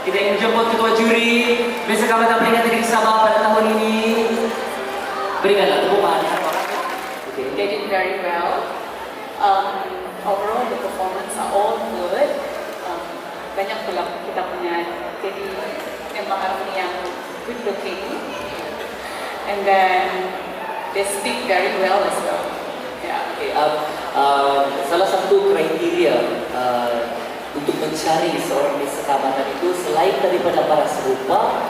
Kita ingin menjemput ketua juri Mr. Kamatan Peringkat Negeri Sabah pada tahun ini. Berikanlah tepukan. They did very well. Overall, the performance are all good. Banyak pula kita punya jadi memang yang good looking, and then they speak very well as well. Yeah. Okay, salah satu kriteria untuk mencari seorang Mr. Kamatan itu selain daripada para serupa,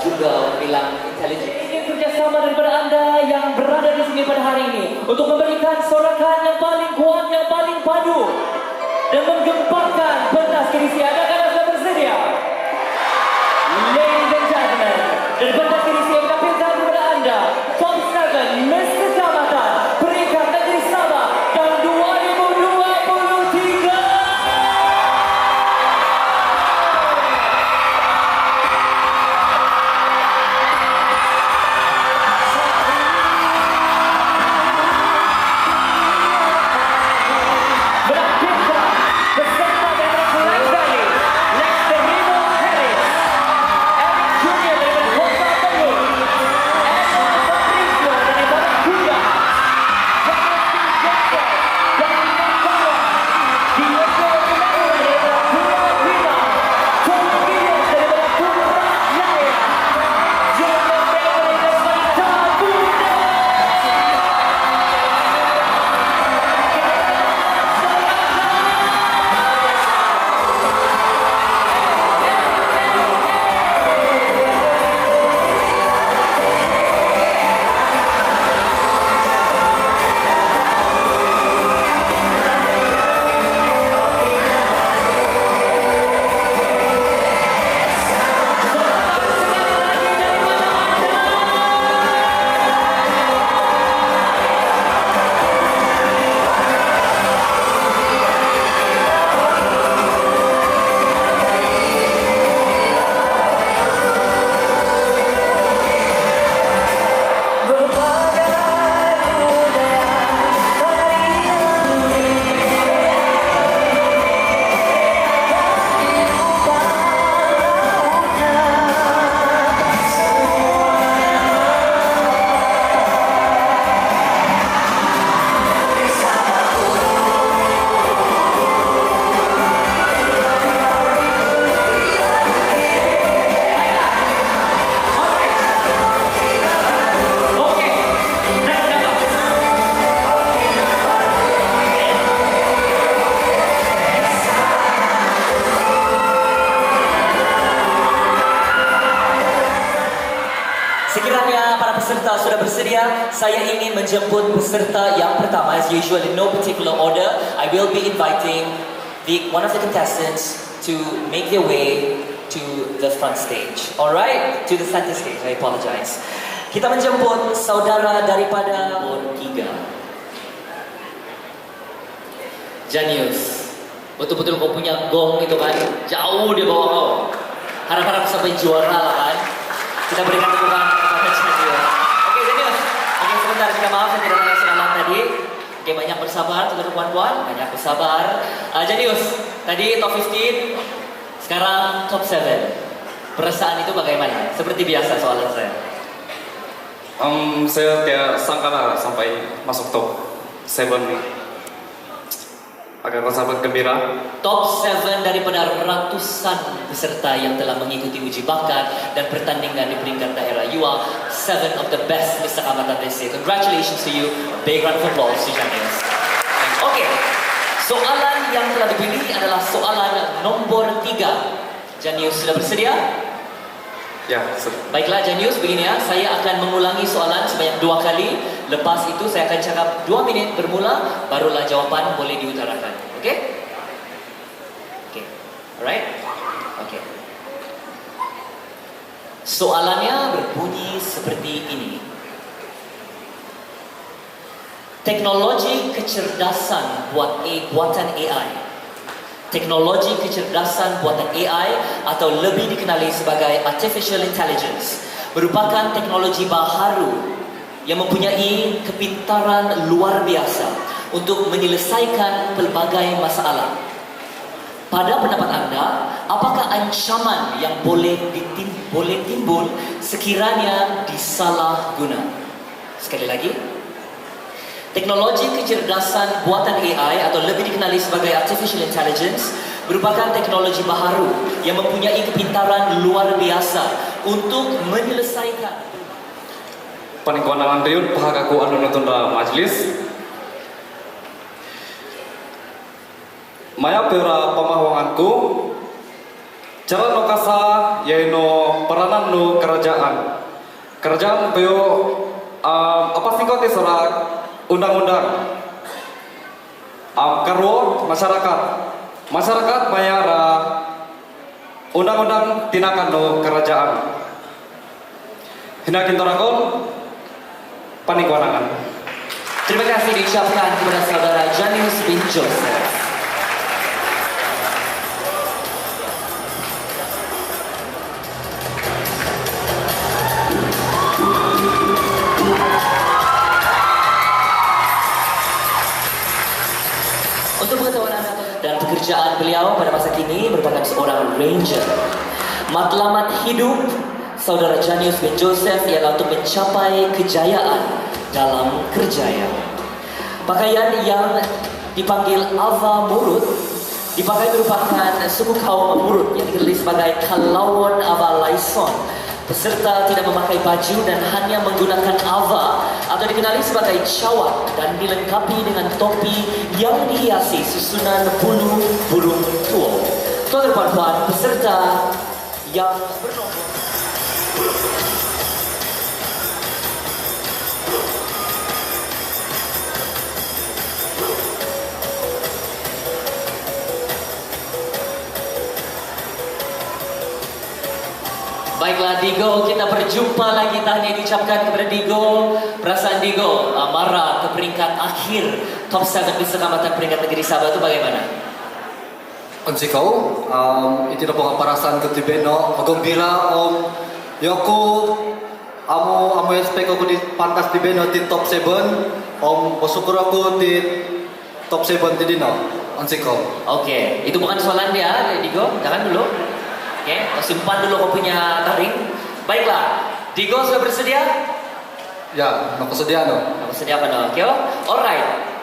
juga bilang intelijen. Ingin kerjasama daripada anda yang berada di sini pada hari ini untuk memberikan sorakan yang paling kuat, yang paling padu dan menggemparkan pentas edisi. Adakah anda sudah bersedia? Ladies and gentlemen, dan pentas edisi yang ditampilkan kepada anda Top 7 Mr. Kamatan Peringkat Negeri Sabah tahun 2023. Sekiranya para peserta sudah bersedia, saya ingin menjemput peserta yang pertama. As usual, in no particular order, I will be inviting one of the contestants to make their way to the front stage. Alright, to the center stage. I apologize. Kita menjemput saudara daripada nomor 3. Janius, betul-betul kau punya gong itu kan, jauh di bawah kau. Harap-harap sampai juara lah kan. Kita berikan tepukan kepada Janius. Oke Janius, oke sebentar, kita maaf saya tidak mengenai salah tadi. Oke, banyak bersabar, saudara puan-puan, banyak bersabar. Janius, tadi top 15, sekarang top 7. Perasaan itu bagaimana? Seperti biasa soalan saya. Saya tidak sangka lah sampai masuk top 7 nih. Agak rasa gembira. Top 7 daripada ratusan peserta yang telah mengikuti uji bakat dan pertandingan di peringkat daerah. You are 7 of the best Mr. Kamatan this year. Congratulations to you. A big round of applause to Janius. Oke, soalan yang telah dipilih adalah soalan nomor 3. Janius sudah bersedia? Ya, Baiklah Janius, begini ya, saya akan mengulangi soalan sebanyak 2 kali. Lepas itu saya akan cakap 2 minit bermula, barulah jawapan boleh diutarakan. Oke? Oke. Alright? Oke. Soalannya berbunyi seperti ini. Teknologi kecerdasan buatan AI. Teknologi kecerdasan buatan AI atau lebih dikenali sebagai Artificial Intelligence merupakan teknologi baharu yang mempunyai kepintaran luar biasa untuk menyelesaikan pelbagai masalah. Pada pendapat anda, apakah ancaman yang boleh timbul sekiranya disalahguna? Sekali lagi, teknologi kecerdasan buatan AI atau lebih dikenali sebagai Artificial Intelligence merupakan teknologi baharu yang mempunyai kepintaran luar biasa untuk menyelesaikan Paningkuanan riun pahagaku anu nonton majlis. Maya pera pemahawanganku cara nokasa yaitu peranan nu kerajaan peo apa sih kau surat undang-undang karo masyarakat mayara undang-undang tinakan nu kerajaan hinakin torakon paningkuanangan. Terima kasih diucapkan kepada saudara Janius bin Joseph. Untuk pengetahuan Anda dan pekerjaan beliau pada masa kini merupakan seorang ranger. Matlamat hidup saudara Janius bin Joseph ialah untuk mencapai kejayaan dalam kerjaya. Pakaian yang dipanggil Ava Murut dipakai merupakan suku kaum Murut yang dikenali sebagai Kalawon Ava Laison. Peserta tidak memakai baju dan hanya menggunakan ava atau dikenali sebagai cawat dan dilengkapi dengan topi yang dihiasi susunan bulu burung tuo. Tuan dan puan-puan, peserta yang bernombor. Baiklah Digo, kita berjumpa lagi. Tahniah diucapkan kepada Digo. Perasaan Digo marah ke peringkat akhir top 7 di Kecamatan peringkat negeri Sabah itu bagaimana? Onsi kau, itu dapat perasaan ketibeno, gembira Yoko, amu expect aku di pantas di beno di top 7, bersyukur aku di top 7 di dino. Onsi kau. Oke, itu bukan soalan dia, Digo. Jangan dulu. Oke, simpan dulu kau punya taring. Baiklah, Digo sudah bersedia? Ya, nak sedia no. Aku sediakan dong, oke? Alright.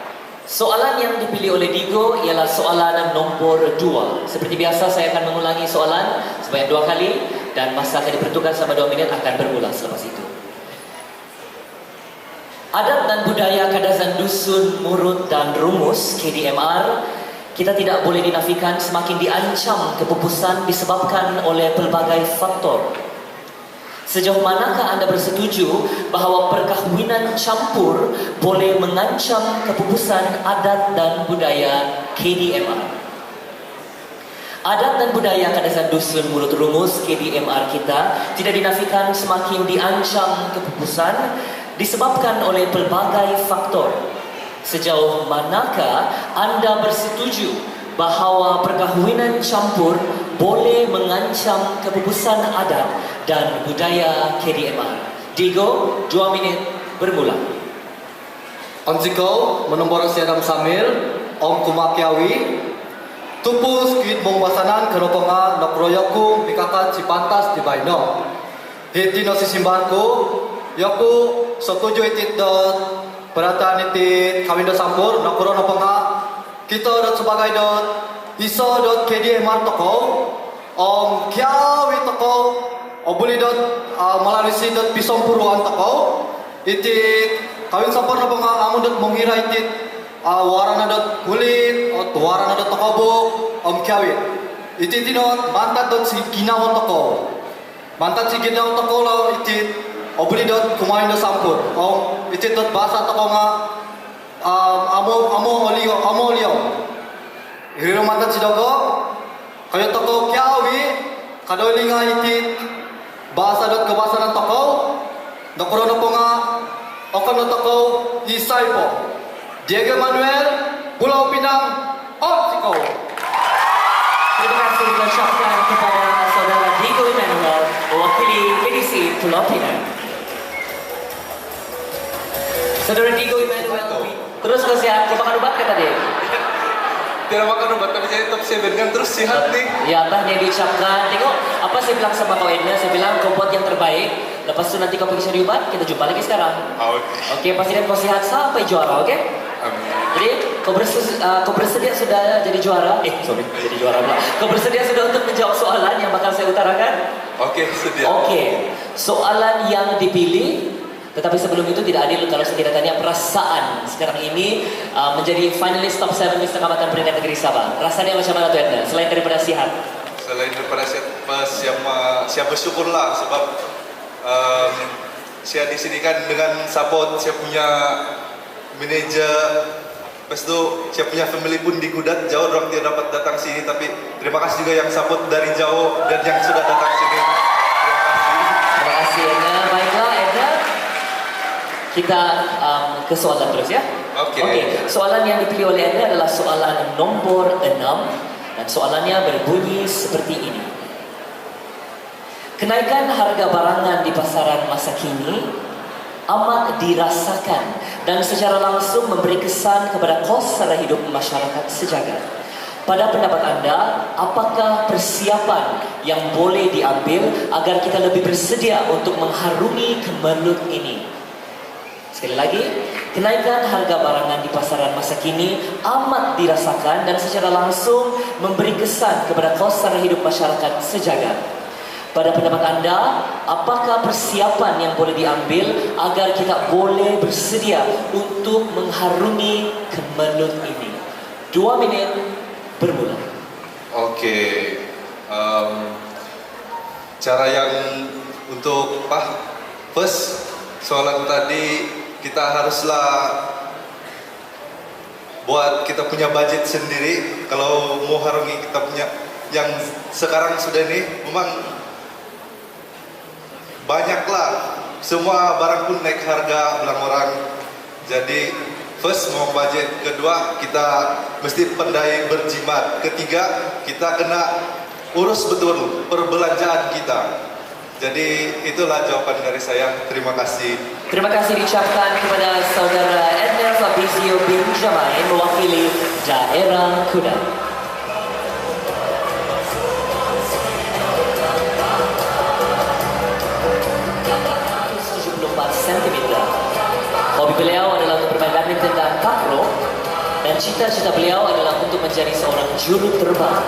Soalan yang dipilih oleh Digo ialah soalan nombor 2. Seperti biasa saya akan mengulangi soalan sebanyak 2 kali dan masa akan diperuntukkan selama 2 minit akan berulang selepas itu. Adat dan budaya Kadazan Dusun, Murut dan Rumus KDMR kita tidak boleh dinafikan semakin diancam kepupusan disebabkan oleh pelbagai faktor. Sejauh manakah anda bersetuju bahawa perkahwinan campur boleh mengancam kepupusan adat dan budaya KDMR? Adat dan budaya Kadazan Dusun Murut Rumus KDMR kita tidak dinafikan semakin diancam kepupusan disebabkan oleh pelbagai faktor. Sejauh manakah anda bersetuju bahawa perkahwinan campur boleh mengancam kepupusan adat dan budaya KDMR? Digo, 2 minit bermula. Onsi kau menombor siadam samil, kumakiawi, tupus kuit mongbasanan kerokongan nokroyoku mikakan si pantas di baino. Hiti no sisimbarku, yoku setuju itit dot perataan itit kawin dot sampur nokro noponga kita dot sebagai dot iso dot KDMR toko kiawi toko buli dot melalui si dot pisong puruan toko itit kawin sampur noponga amun dot mengira itit warana dot kulit warana dot toko bu kiawi itit dot mantat dot si ginaw toko mantat si ginaw toko lo itit buli dot kumain dot sampur itit dot bahasa toko nga amo olio hiro mantat si dogo kaya toko kiawi kadoli nga itit bahasa dot kebasaran toko dokoro no po nga okon no toko isay po Diego Manuel Pulau Pinang Siko. Terima kasih diucapkan kepada saudara Digo Emmanuel mewakili edisi Pulau Pinang. Saudara Digo Emmanuel, terus kesian, coba kan obat kata dia. tidak makan obat tapi jadi top 7 kan terus sehat nih. Ya, tahniah diucapkan. Tengok, apa saya bilang sama kau Edna, saya bilang kau buat yang terbaik. Lepas itu nanti kau pergi cari obat, kita jumpa lagi sekarang. Oke, pastikan kau sehat sampai juara, oke? Amin. Jadi, kau bersedia sudah jadi juara? Jadi juara pula. Kau bersedia sudah untuk menjawab soalan yang bakal saya utarakan? Oke, sedia. Oke, soalan yang dipilih, tetapi sebelum itu tidak adil kalau saya tidak tanya perasaan sekarang ini menjadi finalis top 7 Miss Kecamatan Pendidikan Negeri Sabah. Rasanya macam mana tuh Edna? Selain daripada sihat? Selain daripada siap bersyukurlah sebab saya di sini kan dengan support saya punya manajer, lepas itu saya punya family pun di Kudat jauh, orang tidak dapat datang sini, tapi terima kasih juga yang support dari jauh dan yang sudah datang sini. Terima kasih Edna. Baiklah Edna, kita ke soalan terus ya. Oke. Soalan yang dipilih oleh Edna adalah soalan nomor 6 dan soalannya berbunyi seperti ini. Kenaikan harga barangan di pasaran masa kini amat dirasakan dan secara langsung memberi kesan kepada kos sara hidup masyarakat sejagat. Pada pendapat anda, apakah persiapan yang boleh diambil agar kita lebih bersedia untuk mengharungi kemelut ini? Sekali lagi, kenaikan harga barangan di pasaran masa kini amat dirasakan dan secara langsung memberi kesan kepada kos sara hidup masyarakat sejagat. Pada pendapat anda, apakah persiapan yang boleh diambil agar kita boleh bersedia untuk mengharungi kemelut ini? 2 menit bermula. Oke. Cara yang untuk first soalan tadi kita haruslah buat kita punya budget sendiri kalau mau harungi kita punya yang sekarang sudah ini memang banyaklah, semua barang pun naik harga bilang orang. Jadi first mau budget, kedua kita mesti pandai berjimat, ketiga kita kena urus betul perbelanjaan kita. Jadi itulah jawaban dari saya. Terima kasih. Terima kasih diucapkan kepada saudara Edna Fabrizio bin Jamain mewakili daerah Kudat. 74 cm. Hobi beliau adalah untuk bermain badminton dan takraw, dan cita-cita beliau adalah untuk menjadi seorang juru terbang.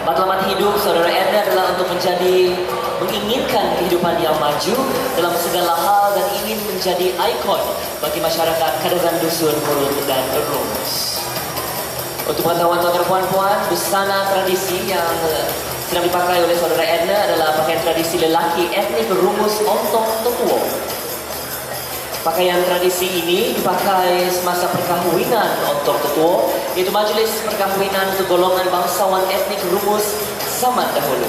Matlamat hidup saudara Edna adalah untuk menginginkan kehidupan yang maju dalam segala hal dan ingin menjadi ikon bagi masyarakat Kadazan Dusun Murut dan Rumus. Untuk pengetahuan tuan-tuan puan-puan, busana tradisi yang sedang dipakai oleh saudara Edna adalah pakaian tradisi lelaki etnik Rumus Ontong Totuo. Pakaian tradisi ini dipakai semasa perkahwinan Ontong Totuo, yaitu majelis perkahwinan untuk golongan bangsawan etnik Rumus zaman dahulu.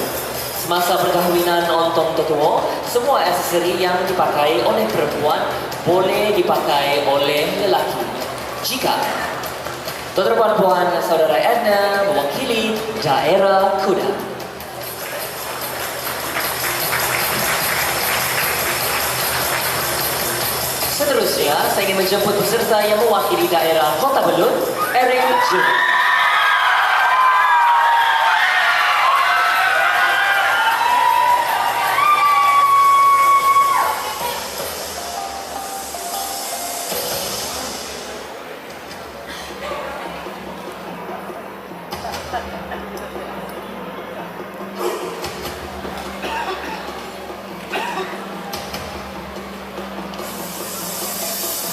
Semasa perkahwinan Ontong Totuo, semua aksesori yang dipakai oleh perempuan boleh dipakai oleh lelaki. Jika tuan-tuan puan saudara Edna mewakili daerah Kudat. Seterusnya, saya ingin menjemput peserta yang mewakili daerah Kota Belud, Eric Jun.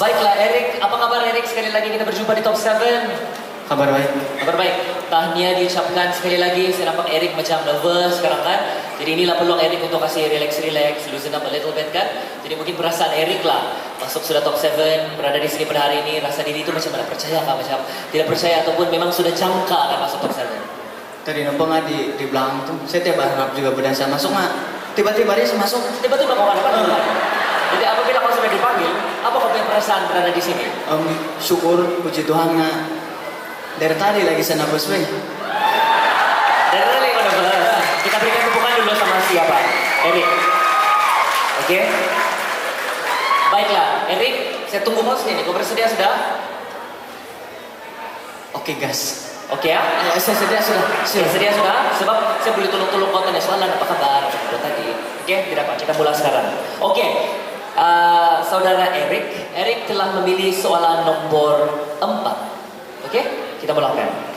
Baiklah Eric, apa kabar Eric? Sekali lagi kita berjumpa di Top 7. Kabar baik. Kabar baik. Tahniah diucapkan sekali lagi. Saya nampak Eric macam nervous sekarang kan. Jadi inilah peluang Eric untuk kasih relax, loosen up a little bit kan. Jadi mungkin perasaan Eric lah masuk sudah Top 7, berada di sini pada hari ini, rasa diri itu macam mana? Percaya kah? Macam tidak percaya ataupun memang sudah jangka akan masuk Top 7? Tadi nampak nggak di belakang tuh, saya tiap berharap juga berdasar masuk nggak, tiba-tiba dia masuk. Tiba-tiba kau dapat. Jadi apabila kau sudah dipanggil, apa kau punya perasaan berada di sini? Syukur, puji Tuhan nggak. Dari tadi lagi sana bos weh. Dari tadi kau dapat. Kita berikan tepukan dulu sama siapa? Eric. Oke. Baiklah, Eric, saya tunggu kau sini. Kau bersedia sudah? Oke gas. Oke ya? Saya sedia sudah. Oke, sedia sudah? Sebab saya boleh tolong-tolong kontennya soalan apa kabar tadi. Oke, tidak apa, kita mulai sekarang. Oke, saudara Eric telah memilih soalan nomor 4. Oke, kita mulakan.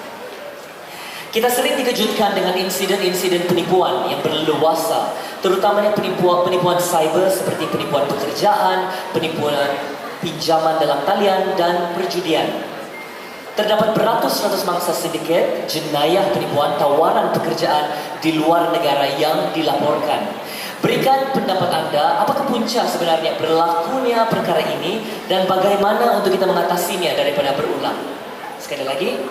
Kita sering dikejutkan dengan insiden-insiden penipuan yang berleluasa, terutamanya penipuan cyber seperti penipuan pekerjaan, penipuan pinjaman dalam talian, dan perjudian. Terdapat beratus-ratus mangsa sindiket, jenayah penipuan, tawaran pekerjaan di luar negara yang dilaporkan. Berikan pendapat Anda, apakah punca sebenarnya berlakunya perkara ini dan bagaimana untuk kita mengatasinya daripada berulang? Sekali lagi,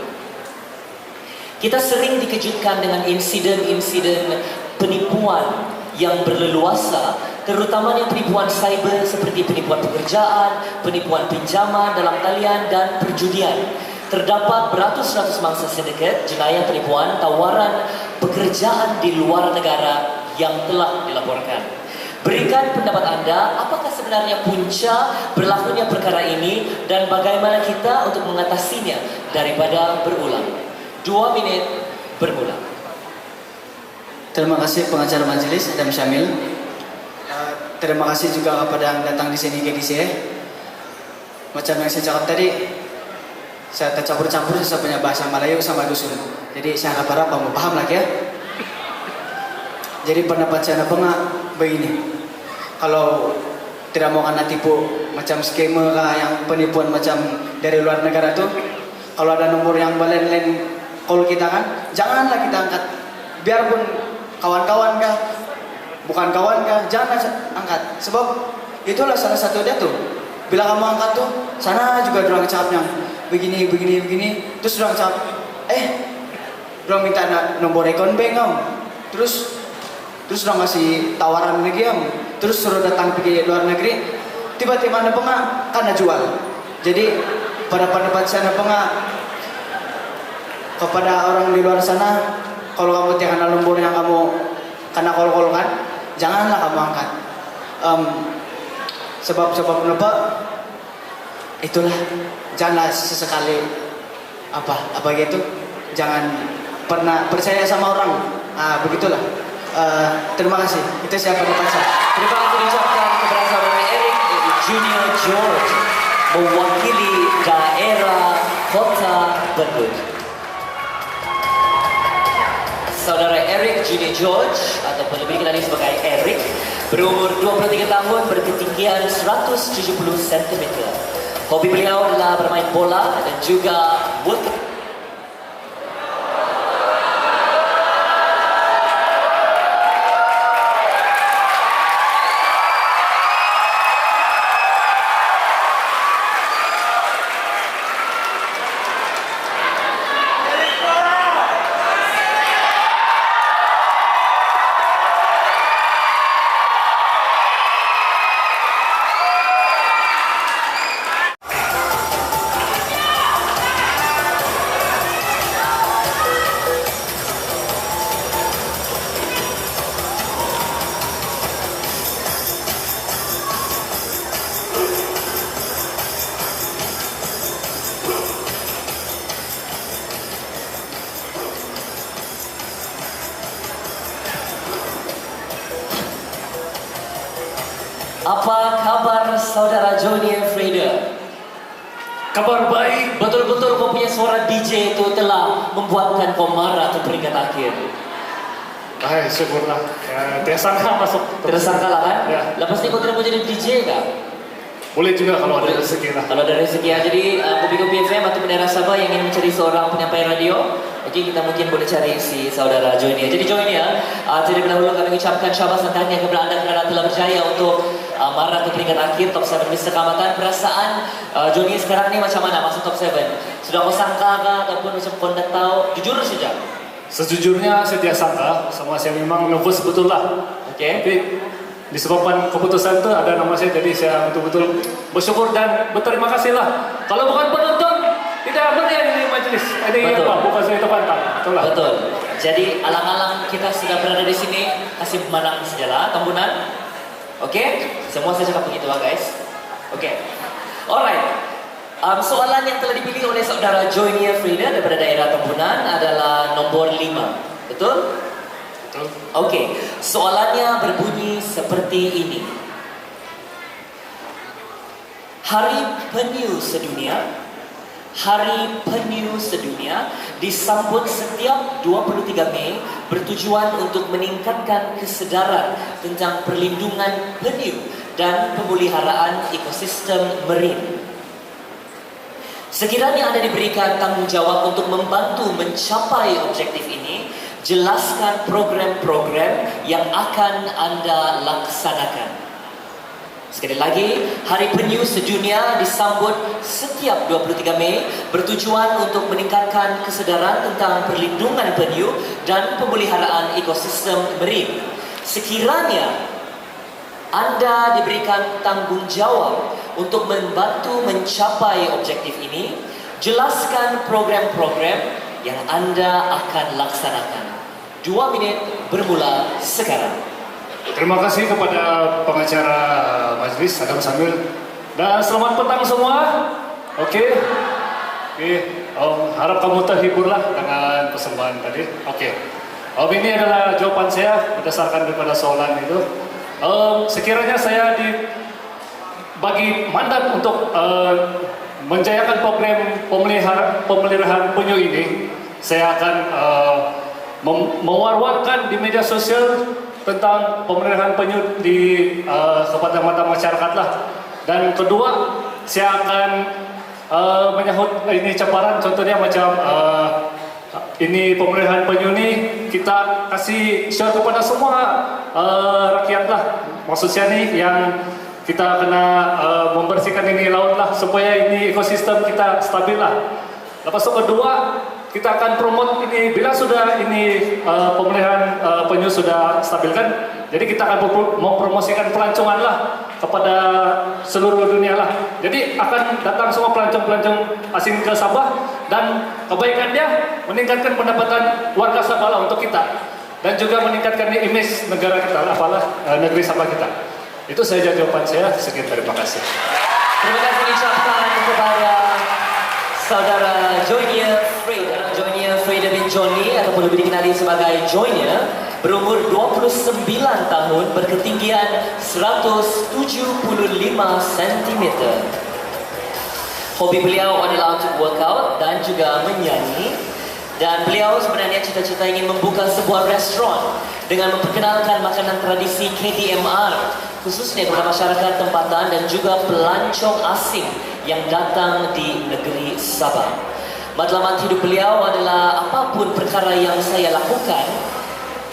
kita sering dikejutkan dengan insiden-insiden penipuan yang berleluasa, terutamanya penipuan cyber seperti penipuan pekerjaan, penipuan pinjaman dalam talian, dan perjudian. Terdapat beratus-ratus mangsa sindiket, jenayah penipuan, tawaran pekerjaan di luar negara yang telah dilaporkan. Berikan pendapat Anda, apakah sebenarnya punca berlakunya perkara ini dan bagaimana kita untuk mengatasinya daripada berulang. 2 menit bermula. Terima kasih pengacara majelis Adam Syamil. Terima kasih juga kepada yang datang di sini GDC. Macam yang saya cakap tadi, saya tercampur-campur, saya punya bahasa Melayu sama dusun. Jadi saya harap kamu paham lagi ya. Jadi pendapat saya begini. Kalau tidak mau kena tipu macam skema yang penipuan macam dari luar negara tuh, kalau ada nomor yang balen-len call kita kan, janganlah kita angkat. Biarpun kawan-kawan kah, bukan kawan kah, jangan angkat. Sebab itulah salah satu dia tuh. Bila kamu angkat tuh, sana juga dorang cakapnya begini, terus dorang cakap, dorang minta nomor akun bank om, terus dorang ngasih tawaran lagi om, terus suruh datang pergi luar negeri, tiba-tiba ada pengak, karena jual. Jadi pada pendapat saya kepada orang di luar sana, kalau kamu tidak kenal nomor yang kamu kena call kan, janganlah kamu angkat. Sebab kenapa? Itulah, janganlah sesekali apa gitu, jangan pernah percaya sama orang. Begitulah. Terima kasih. Itu siapa pendapat saya. Terima kasih diucapkan kepada saudara Eric Junior George mewakili daerah Kota Bandung. Saudara Eric Junior George ataupun lebih dikenali sebagai Eric berumur 23 tahun, berketinggian 170 cm. Hobi beliau adalah bermain bola dan juga workout. Apa kabar saudara Johnny Freda? Kabar baik. Betul-betul kau punya suara DJ itu telah membuatkan kau marah ke peringkat akhir. Hai, syukurlah. Ya, tidak sangka masuk. Tidak sangka lah kan? Ya. Lepas ini kau tidak mau jadi DJ kan? Boleh juga kalau ada rezeki lah. Kalau ada rezeki ya. Jadi Kopi FM atau daerah Sabah yang ingin mencari seorang penyampai radio, oke, kita mungkin boleh cari si saudara Johnny. Jadi Johnny ya, tidak dahulu kami ucapkan syabas dan tahniah kepada anda kerana telah berjaya untuk marah ke peringkat akhir top 7 Mr. Kamatan. Perasaan Johnny sekarang ni macam mana masuk top 7? Sudah kau sangka kah ataupun macam kau dah tahu? Jujur saja. Sejujurnya saya tidak sangka, sama saya memang nervous betul lah. Oke. Tapi disebabkan keputusan itu ada nama saya, jadi saya betul-betul bersyukur dan berterima kasih lah. Kalau bukan penonton, tidak meriah ini majelis. Ini Betul. apa? Bukan saya terpantang. Betul lah. Betul. Jadi alang-alang kita sudah berada di sini, kasih memandang sejalan, tambunan. Oke? Semua saya cakap begitu lah guys. Oke. Alright. Soalan yang telah dipilih oleh saudara Joynia Frida daripada daerah Tambunan adalah nombor 5. Betul? Betul. Okey, soalannya berbunyi seperti ini. Hari Penyu Sedunia, Hari Penyu Sedunia disambut setiap 23 Mei bertujuan untuk meningkatkan kesedaran tentang perlindungan penyu dan pemeliharaan ekosistem marine. Sekiranya Anda diberikan tanggungjawab untuk membantu mencapai objektif ini, jelaskan program-program yang akan Anda laksanakan. Sekali lagi, Hari Penyu Sedunia disambut setiap 23 Mei bertujuan untuk meningkatkan kesedaran tentang perlindungan penyu dan pemeliharaan ekosistem marine. Sekiranya Anda diberikan tanggungjawab untuk membantu mencapai objektif ini, jelaskan program-program yang Anda akan laksanakan. 2 minit bermula sekarang. Terima kasih kepada pengacara majlis Adam Samil dan selamat petang semua. Oke. Harap kamu terhiburlah dengan persembahan tadi. Oke. Ini adalah jawaban saya berdasarkan daripada soalan itu. Sekiranya saya dibagi mandat untuk menjayakan program pemeliharaan penyu ini, saya akan mewar-warkan di media sosial tentang pemeliharaan penyu kepada mata masyarakat lah. Dan kedua, saya akan menyahut ini caparan, contohnya macam ini pemeliharaan penyu ini kita kasih share kepada semua rakyat lah. Maksudnya nih yang kita kena membersihkan ini laut lah supaya ini ekosistem kita stabil lah. Lepas itu kedua, kita akan promote ini bila sudah ini pemeliharaan penyu sudah stabilkan, jadi kita akan mempromosikan pelancongan lah kepada seluruh dunia lah. Jadi akan datang semua pelancong-pelancong asing ke Sabah dan kebaikan dia meningkatkan pendapatan warga Sabah lah untuk kita dan juga meningkatkan image negara kita lah, negeri Sabah kita. Itu saja jawaban saya. Sekian, terima kasih. Terima kasih diucapkan kepada saudara Joynia Frida. Joynia Frida bin Johnny ataupun lebih dikenali sebagai Joynia, berumur 29 tahun, berketinggian 175 cm. Hobi beliau adalah untuk workout dan juga menyanyi. Dan beliau sebenarnya cita-cita ingin membuka sebuah restoran dengan memperkenalkan makanan tradisi KDMR, khususnya kepada masyarakat tempatan dan juga pelancong asing yang datang di negeri Sabah. Matlamat hidup beliau adalah apapun perkara yang saya lakukan,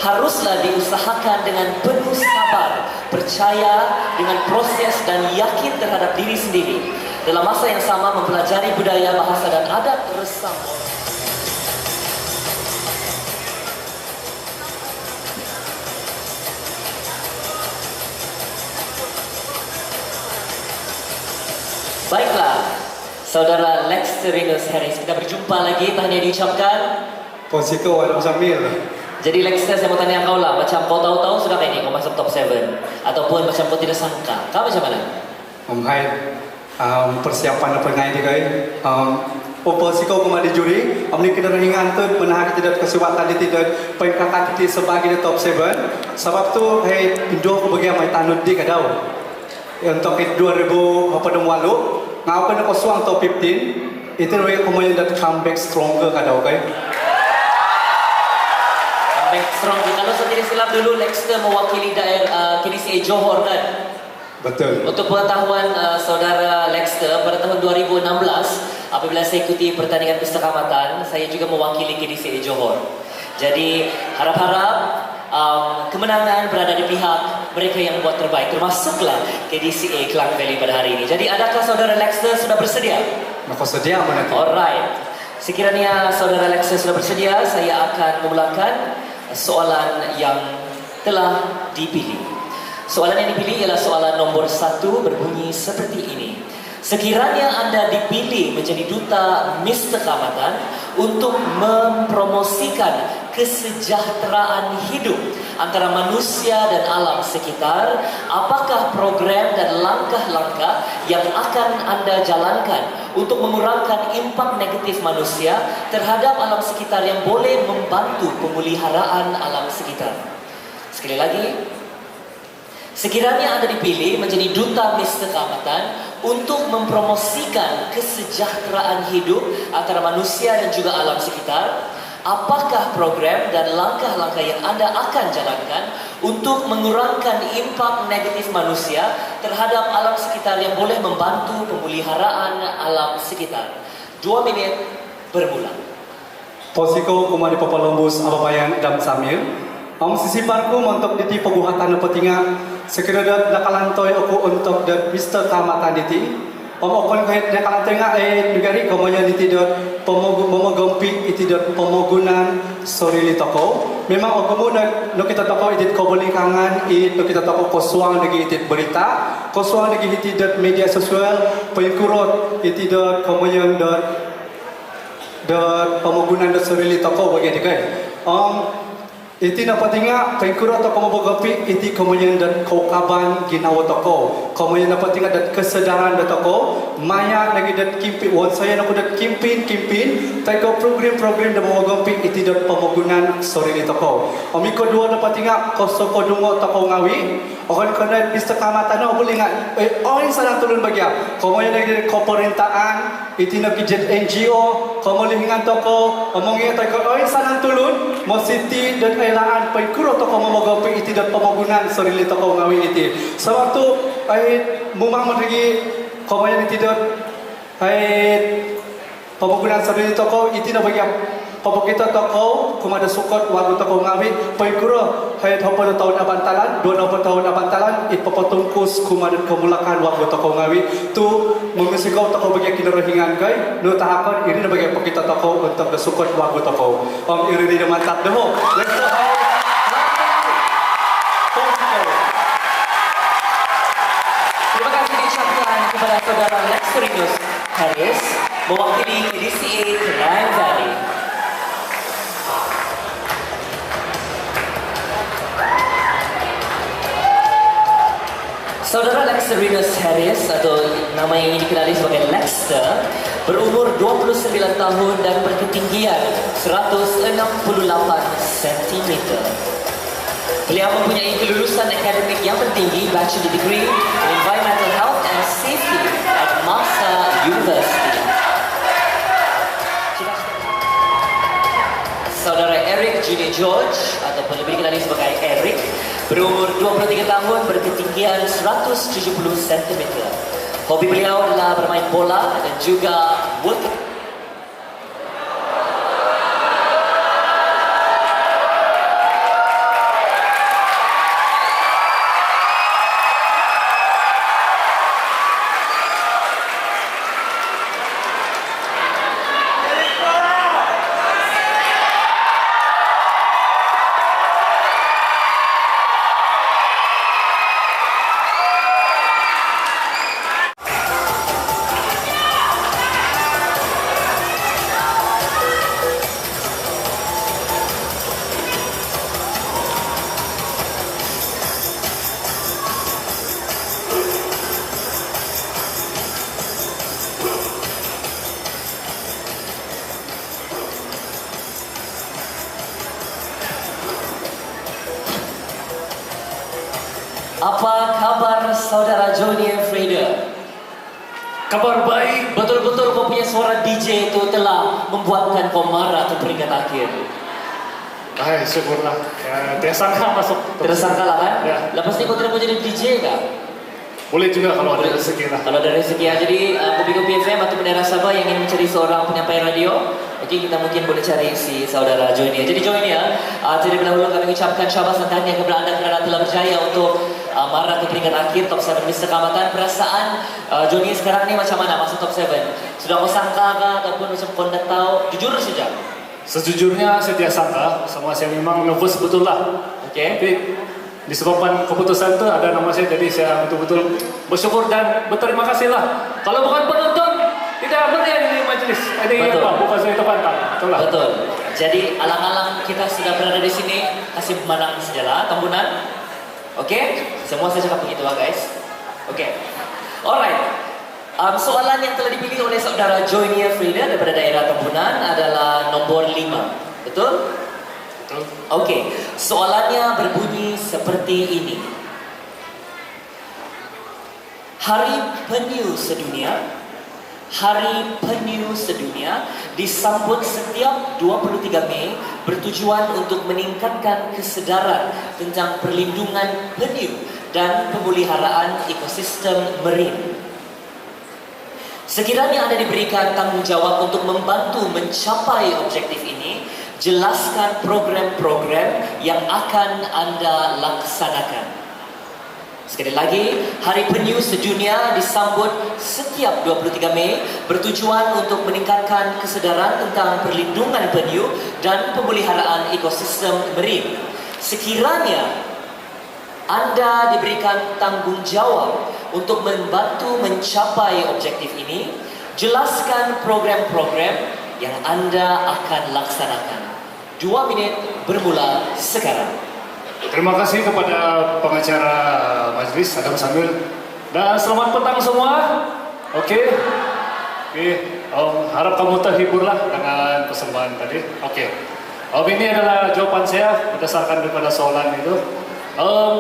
haruslah diusahakan dengan penuh sabar, percaya dengan proses dan yakin terhadap diri sendiri. Dalam masa yang sama mempelajari budaya, bahasa dan adat resam. Baiklah, saudara Lexterinus Harris, kita berjumpa lagi, tahniah diucapkan. Posiko Adam Samil. Jadi Lexter, saya mau tanya kau lah, macam kau tahu-tahu sudah kayak ini kau masuk top 7 ataupun macam kau tidak sangka, kau macam mana? Hai, persiapan apa ngai di kai. Posiko kemari juri, amni kita ringan tu menahan tidak kesempatan di tidak pengangkat di sebagai top 7. Sebab tu Indo aku bagi mai tanut di kadau. Untuk 2000 apa lalu, ngau kan aku suang top 15. Itu mereka kemudian dat comeback stronger kadau kai. Comeback strong. Kalau saya tidak silap dulu Lexter mewakili daerah KDCA Johor kan? Betul. Untuk pengetahuan saudara Lexter, pada tahun 2016 apabila saya ikuti pertandingan pesta kamatan, saya juga mewakili KDCA Johor. Jadi harap-harap kemenangan berada di pihak mereka yang buat terbaik, termasuklah KDCA Klang Valley pada hari ini. Jadi adakah saudara Lexter sudah bersedia? Maka sedia apa nanti? Alright. Sekiranya saudara Lexter sudah bersedia, saya akan memulakan soalan yang telah dipilih. Soalan yang dipilih ialah soalan nombor 1, berbunyi seperti ini. Sekiranya Anda dipilih menjadi duta Miss Kecamatan untuk mempromosikan kesejahteraan hidup antara manusia dan alam sekitar. Apakah program dan langkah-langkah yang akan Anda jalankan untuk memurahkan impak negatif manusia terhadap alam sekitar yang boleh membantu pemeliharaan alam sekitar? Sekali lagi, sekiranya Anda dipilih menjadi duta Mr. Keamatan untuk mempromosikan kesejahteraan hidup antara manusia dan juga alam sekitar, apakah program dan langkah-langkah yang Anda akan jalankan untuk mengurangkan impak negatif manusia terhadap alam sekitar yang boleh membantu pemeliharaan alam sekitar? 2 minit bermula. Posiko kumadi papalombus ababayan dam samil. Sisiparku untuk diti peguhatan petinga sekiranya nakalantoy aku untuk dan Mr. Keamatan diti. Okon kahit nakalantoy nga negari komonya diti dot pomogompi iti dot pomogunan sorili toko. Memang okumu no kita toko itit komunikangan no kita toko koswang nagi itit berita, koswang nagi iti dot media sosial, pengkurot iti dot komonya dot pomogunan dot sorili toko bagi dikai. Iti na patinga pengkuro to komobogapi iti komunyan dan kaukaban ginawa toko komunyan na patinga dan kesadaran da toko maya lagi dan kimpi won saya na kudat kimpin tayo program da momogapi iti dan pamagunan sorry ni toko amiko dua na patinga koso kodungo toko ngawi okon kana Mr. Keamatan na boleh nga oin sarang tulun bagya komunyan lagi koperintaan iti na kijet NGO komulingan toko omongi tayo oin sarang tulun mo city dan kailangan pagkuro to komomogapi iti dan pamagunan sarili to ko ngawi iti. Sa waktu ay mumang madagi komoyan iti dan ay pamagunan sarili to ko iti na bagya pabukita to ko kumada sukot wago to ko ngawi pagkuro ay hopo na taon abantalan 2 tahun abantalan ipapatungkus kumada kumulakan wago to ko ngawi tu mumisikaw to ko bagya kinarahingan kay no tahakon iri na bagya pakita to ko untuk sukot wago to ko iri na mantat deho. Let's go. Terima kasih diucapkan kepada saudara Lexterius Harris mewakili DCA Klang Valley. Saudara Lexterius Harris atau nama yang ingin dikenali sebagai Lexter berumur 29 tahun dan berketinggian 168 cm. Beliau mempunyai kelulusan akademik yang tertinggi, Bachelor Degree in Environmental Health and Safety at Masa University. Saudara Eric Junior George ataupun lebih dikenali sebagai Eric berumur 23 tahun, berketinggian 170 cm. Hobi beliau adalah bermain bola dan juga workout. Apa kabar saudara Johnny and Freda? Kabar baik. Betul-betul kau punya suara DJ itu telah membuatkan kau marah ke peringkat akhir. Hai, syukurlah. Ya, tidak sangka masuk. Tidak sangka lah kan? Ya. Lepas ni kau tidak mau jadi DJ kah? Boleh juga kalau ada rezeki lah. Kalau ada rezeki ya. Jadi kopi-kopi FM atau daerah Sabah yang ingin mencari seorang penyampai radio, oke, kita mungkin boleh cari si saudara Johnny. Jadi Johnny ya, terlebih dahulu kami ucapkan syabas dan tahniah kepada anda kerana telah berjaya untuk marah ke peringkat akhir top 7 Mr. Keamatan. Perasaan Johnny sekarang ni macam mana masuk top 7? Sudah kau sangka kah ataupun macam kau dah tahu? Jujur saja. Sejujurnya saya tidak sangka, sama saya memang nervous betul lah. Oke. Tapi disebabkan keputusan itu ada nama saya, jadi saya betul-betul bersyukur dan berterima kasih lah. Kalau bukan penonton, tidak meriah ini majelis majlis. Ini Betul. apa? Bukan itu pantang. Betul lah. Betul. Jadi alang-alang kita sudah berada di sini, kasih pemandangan sajalah Tambunan. Oke? Semua saya cakap begitu lah guys. Oke. Alright. Soalan yang telah dipilih oleh saudara Joinia Frida daripada daerah Tambunan adalah nomor 5. Betul? Betul. Oke. Soalannya berbunyi seperti ini. Hari Penyu Sedunia, Hari Penyu Sedunia disambut setiap 23 Mei bertujuan untuk meningkatkan kesedaran tentang perlindungan penyu dan pemeliharaan ekosistem marine. Sekiranya Anda diberikan tanggung jawab untuk membantu mencapai objektif ini, jelaskan program-program yang akan Anda laksanakan. Sekali lagi, Hari Penyu Sedunia disambut setiap 23 Mei bertujuan untuk meningkatkan kesedaran tentang perlindungan penyu dan pemeliharaan ekosistem marine. Sekiranya Anda diberikan tanggung jawab untuk membantu mencapai objektif ini, jelaskan program-program yang Anda akan laksanakan. 2 minit bermula sekarang. Terima kasih kepada pengacara majlis Adam Samil dan selamat petang semua. Oke. Harap kamu terhiburlah dengan persembahan tadi. Oke. Ini adalah jawaban saya berdasarkan daripada soalan itu.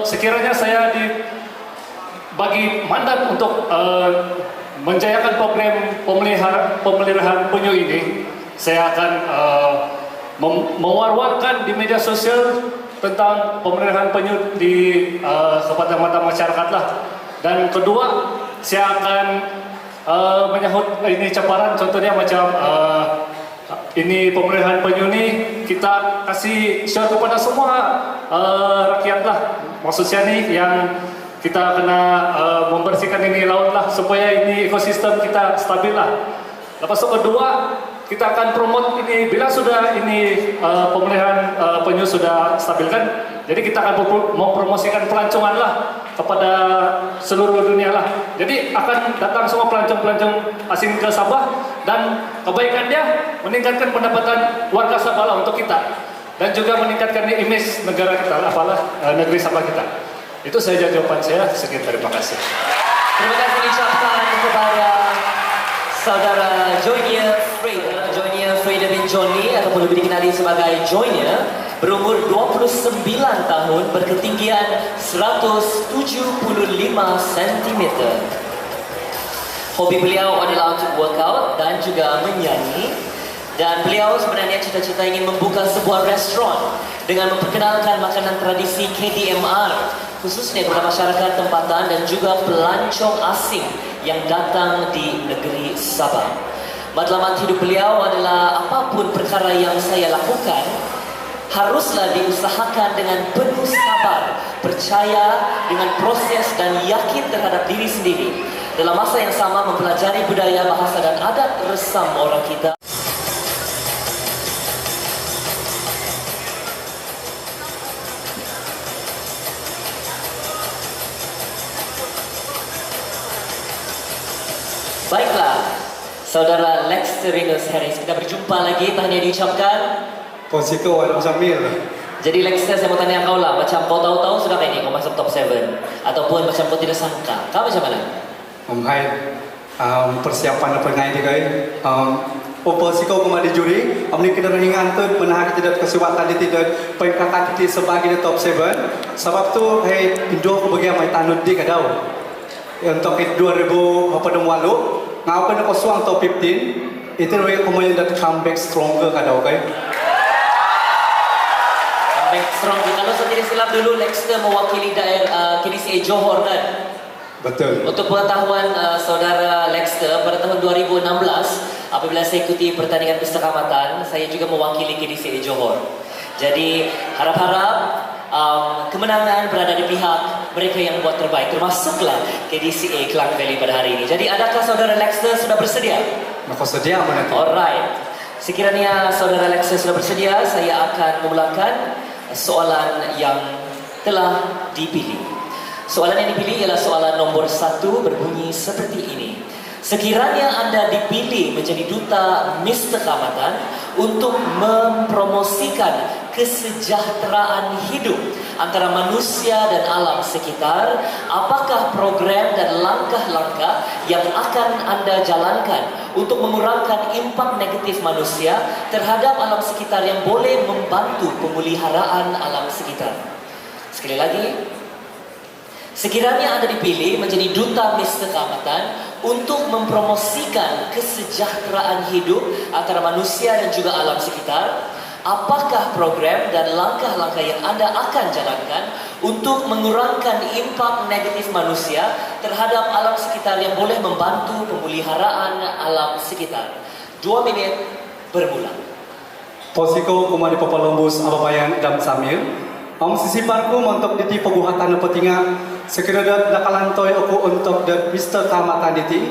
Sekiranya saya dibagi mandat untuk menjayakan program pemeliharaan penyu ini, saya akan mewar-warkan di media sosial tentang pemeliharaan penyu di kepada mata masyarakat lah. Dan kedua, saya akan menyahut ini caparan, contohnya macam ini pemeliharaan penyu ini kita kasih share kepada semua rakyat lah. Maksudnya nih yang kita kena membersihkan ini laut lah supaya ini ekosistem kita stabil lah. Lepas itu kedua, kita akan promote ini bila sudah ini pemeliharaan penyu sudah stabil kan, jadi kita akan mempromosikan pelancongan lah kepada seluruh dunia lah. Jadi akan datang semua pelancong-pelancong asing ke Sabah dan kebaikannya meningkatkan pendapatan warga Sabah lah untuk kita dan juga meningkatkan image negara kita lah, apalah negeri Sabah kita. Itu saja jawaban saya. Sekian, terima kasih. Terima kasih diucapkan kepada saudara Joinia Frida. Joinia Frida bin Johnny ataupun lebih dikenali sebagai Joinia, berumur 29 tahun, berketinggian 175 cm. Hobi beliau adalah untuk workout dan juga menyanyi. Dan beliau sebenarnya cita-cita ingin membuka sebuah restoran dengan memperkenalkan makanan tradisi KDMR, khususnya kepada masyarakat tempatan dan juga pelancong asing yang datang di negeri Sabah. Matlamat hidup beliau adalah apapun perkara yang saya lakukan, haruslah diusahakan dengan penuh sabar, percaya dengan proses dan yakin terhadap diri sendiri. Dalam masa yang sama mempelajari budaya, bahasa dan adat resam orang kita. Baiklah, saudara Lexterinus Harris, kita berjumpa lagi, tahniah diucapkan. Posiko Adam Samil. Jadi Lexter, saya mau tanya kau lah, macam kau tahu-tahu sudah kayak ini kau masuk top 7 ataupun macam kau tidak sangka, kau macam mana? Hai, persiapan apa ngai di kai? Posiko kemadi juri, amni kita ringan tu menahan tidak kesempatan di tidak pengkakat di sebagai top 7. Sebab tu hey Indo aku bagi amai tanut di kadau. Untuk 2000 lalu, ngau kan aku suang top 15. Itu mereka kemudian dat comeback stronger kadau kai. Comeback strong. Kalau saya tidak silap dulu Lexter mewakili daerah KDCA Johor kan? Betul. Untuk pengetahuan saudara Lexter, pada tahun 2016 apabila saya ikuti pertandingan pesta kamatan, saya juga mewakili KDCA Johor. Jadi harap-harap kemenangan berada di pihak mereka yang buat terbaik, termasuklah KDCA Klang Valley pada hari ini. Jadi adakah saudara Lexter sudah bersedia? Maka sedia apa nanti? Alright. Sekiranya saudara Lexter sudah bersedia, saya akan memulakan soalan yang telah dipilih. Soalan yang dipilih ialah soalan nomor 1, berbunyi seperti ini. Sekiranya Anda dipilih menjadi duta Miss Kekamatan untuk mempromosikan kesejahteraan hidup antara manusia dan alam sekitar, apakah program dan langkah-langkah yang akan Anda jalankan untuk mengurangkan impak negatif manusia terhadap alam sekitar yang boleh membantu pemeliharaan alam sekitar? Sekali lagi, sekiranya Anda dipilih menjadi duta Miss Kekamatan untuk mempromosikan kesejahteraan hidup antara manusia dan juga alam sekitar, apakah program dan langkah-langkah yang Anda akan jalankan untuk mengurangkan impak negatif manusia terhadap alam sekitar yang boleh membantu pemeliharaan alam sekitar? 2 menit bermula. Posiko kumadi papalombus ababayan dam samil. Sisiparku untuk diti peguhatan petinga sekiranya nakalantoy aku untuk dan Mister Kamatan diti.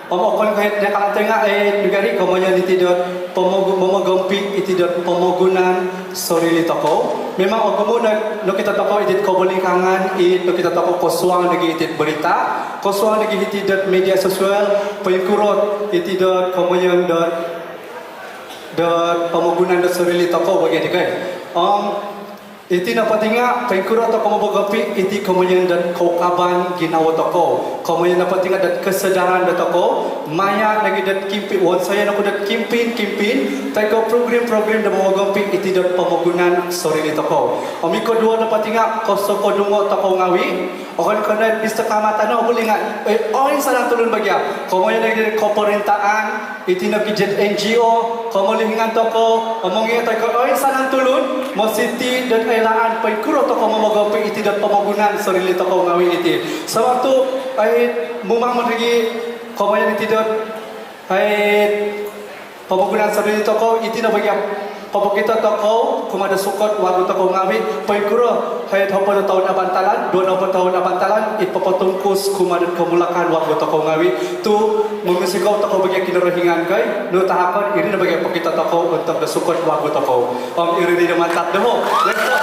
Okon kahit nakalantoy nga negari komonya diti dot pemogompik iti dot pemogunan sorili toko. Memang aku muna no kita toko itit komunikangan no kita toko koswang lagi itit berita, koswang lagi iti dot media sosial, pengkurot iti dot komonya dot pemogunan dot sorili toko bagi dikai. Iti na patinga pengkuro to komobogapi iti komunyan dan kaukaban ginawa toko komunyan na patinga dan kesadaran da toko maya lagi dan kimpi won saya na kudat kimpin tayo program da momogapi iti dan pemogunan sorry ni toko omiko dua na patinga koso kodungo toko ngawi okon kana Mister Kekamatan na boleh nga oin sarang tulun bagya komunyan lagi dan pemerintahan iti na kijet NGO komulingan toko omongnya tayo oin sarang tulun mo city dan kailangan pagkuro to komomogopi iti dan pemogunan sarili to ngawi iti. Sa waktu ay mumang lagi komoyan iti dan ay pemogunan sarili to iti na bagya pabukita to kumada sukot wago to ngawi pagkuro ay hopo na taon abantalan 2 tahun abantalan ipapatungkus kumada kemulakan wago to ngawi tu mumusikaw to bagya kinarahingan kay no tahakon iri na bagya pakita to untuk sukot wago to iri na mantat deho. Let's go.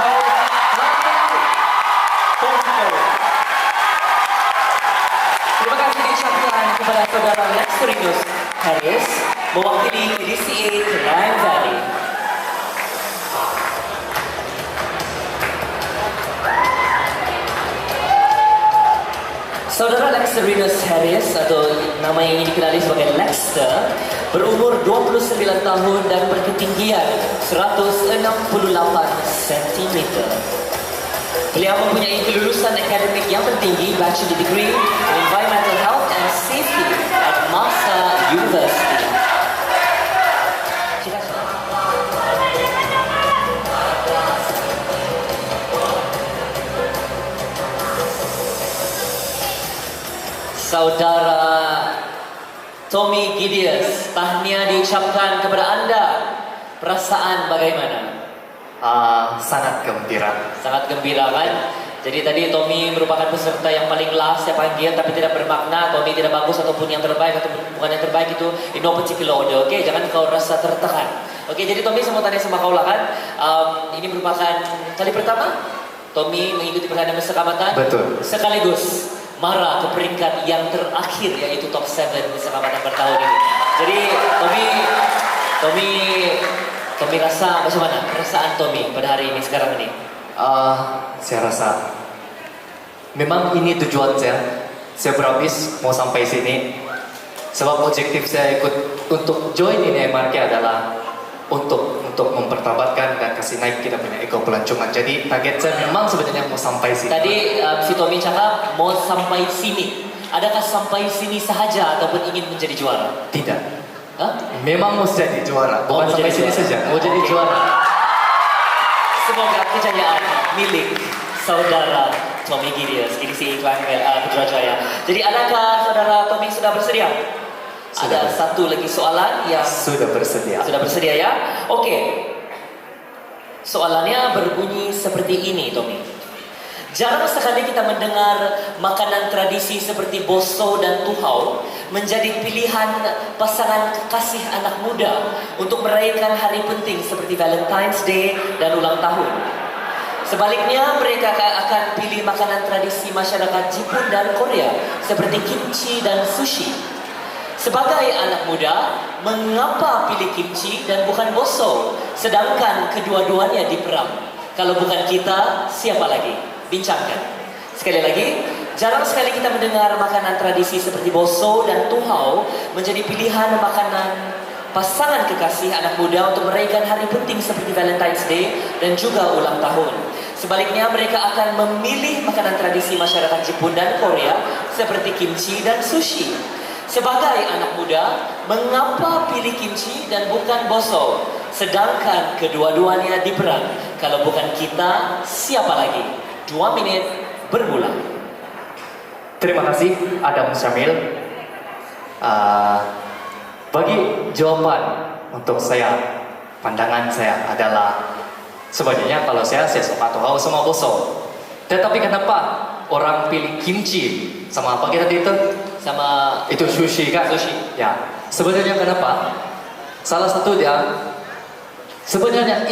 Terima kasih diucapkan kepada saudara Lexterius Harris mewakili DCA Klang Valley. Saudara Lexterius Harris atau nama yang ingin dikenali sebagai Lexter berumur 29 tahun dan berketinggian 168 cm. Beliau mempunyai kelulusan akademik yang tertinggi, Bachelor Degree in Environmental Health and Safety at Masa University. Saudara Tommy Gideus, tahniah diucapkan kepada Anda. Perasaan bagaimana? Sangat gembira. Sangat gembira kan? Jadi tadi Tommy merupakan peserta yang paling last saya panggil tapi tidak bermakna Tommy tidak bagus ataupun yang terbaik atau bukan yang terbaik itu in no particular order. Oke, jangan kau rasa tertekan. Oke, jadi Tommy saya mau tanya sama kau lah kan. Ini merupakan kali pertama Tommy mengikuti perdana Miss Kekamatan. Betul. Sekaligus marah ke peringkat yang terakhir yaitu top 7 Miss Kekamatan per tahun ini. Jadi Tommy rasa macam mana perasaan Tommy pada hari ini sekarang ini? Saya rasa memang ini tujuan saya. Saya berhabis mau sampai sini. Sebab objektif saya ikut untuk join ini MRK adalah untuk mempertabatkan dan kasih naik kita punya ego pelancongan. Jadi target saya memang sebenarnya mau sampai sini. Tadi si Tommy cakap mau sampai sini. Adakah sampai sini sahaja ataupun ingin menjadi juara? Tidak. Hah? Memang mau jadi juara, bukan sampai sini saja. Mau jadi juara. Semoga kejayaan milik saudara Tommy Gideus, DCA Klang Putrajaya. Jadi adakah saudara Tommy sudah bersedia? Sudah. Ada satu lagi soalan yang Sudah bersedia. sudah bersedia ya? Oke. Soalannya berbunyi seperti ini, Tommy. Jarang sekali kita mendengar makanan tradisi seperti boso dan tuhau menjadi pilihan pasangan kekasih anak muda untuk merayakan hari penting seperti Valentine's Day dan ulang tahun. Sebaliknya, mereka akan pilih makanan tradisi masyarakat Jepun dan Korea seperti kimchi dan sushi. Sebagai anak muda, mengapa pilih kimchi dan bukan boso? Sedangkan kedua-duanya diperang. Kalau bukan kita, siapa lagi? Bincangkan. Sekali lagi, jarang sekali kita mendengar makanan tradisi seperti boso dan tuhau menjadi pilihan makanan pasangan kekasih anak muda untuk merayakan hari penting seperti Valentine's Day dan juga ulang tahun. Sebaliknya, mereka akan memilih makanan tradisi masyarakat Jepun dan Korea seperti kimchi dan sushi. Sebagai anak muda, mengapa pilih kimchi dan bukan boso? Sedangkan kedua-duanya diperang. Kalau bukan kita, siapa lagi? 2 menit bermula. Terima kasih Adam Syamil. Bagi jawaban untuk saya, pandangan saya adalah sebenarnya kalau saya suka tuhau sama boso. Tetapi kenapa orang pilih kimchi sama apa kita itu? Sama Itu sushi kan? Sushi. Ya. Sebenarnya kenapa? Salah satu dia sebenarnya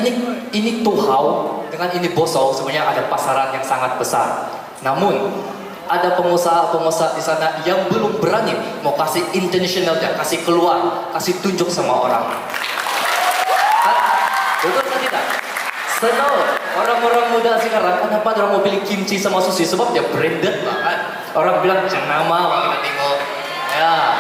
ini tuhau dengan ini boso sebenarnya ada pasaran yang sangat besar. Namun ada pengusaha-pengusaha di sana yang belum berani mau kasih international dia, kasih keluar, kasih tunjuk sama orang. Betul kan tidak? Senang orang-orang muda sekarang kenapa orang mau pilih kimchi sama sushi sebab dia branded banget. Orang bilang jenama kita tengok. Ya.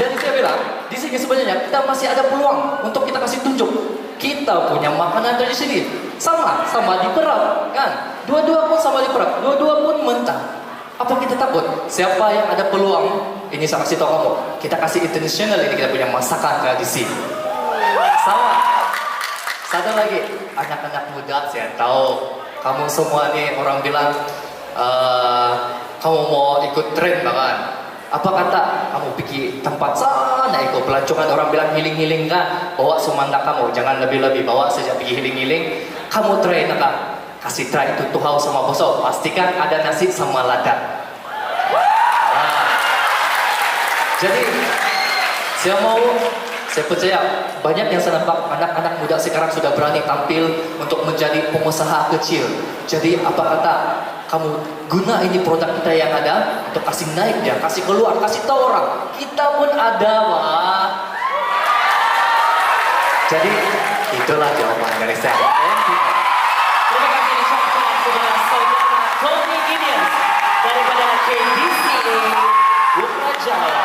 Jadi saya bilang di sini sebenarnya kita masih ada peluang untuk kita kasih tunjuk kita punya makanan dari sini sama diperang kan. Dua-dua pun sama diperang, dua-dua pun mentah. Apa kita takut? Siapa yang ada peluang? Ini saya kasih tahu kamu. Kita kasih international ini kita punya masakan tradisi. Sama. Satu lagi, anak-anak muda saya tahu kamu semua nih orang bilang kamu mau ikut tren bahkan. Apa kata kamu pergi tempat sana ikut pelancongan orang bilang healing-healing kan? Bawa sumandak kamu, jangan lebih-lebih bawa saja pergi healing-healing. Kamu try kan? Kasih try itu tuhau sama boso. Pastikan ada nasi sama lada. Jadi saya percaya banyak yang saya nampak anak-anak muda sekarang sudah berani tampil untuk menjadi pengusaha kecil. Jadi apa kata kamu guna ini produk kita yang ada untuk kasih naik dia, kasih keluar, kasih tahu orang kita pun ada wah. Jadi itulah jawaban dari saya. Terima kasih disampaikan kepada saudara Tony Gideons daripada KDCA Putrajaya.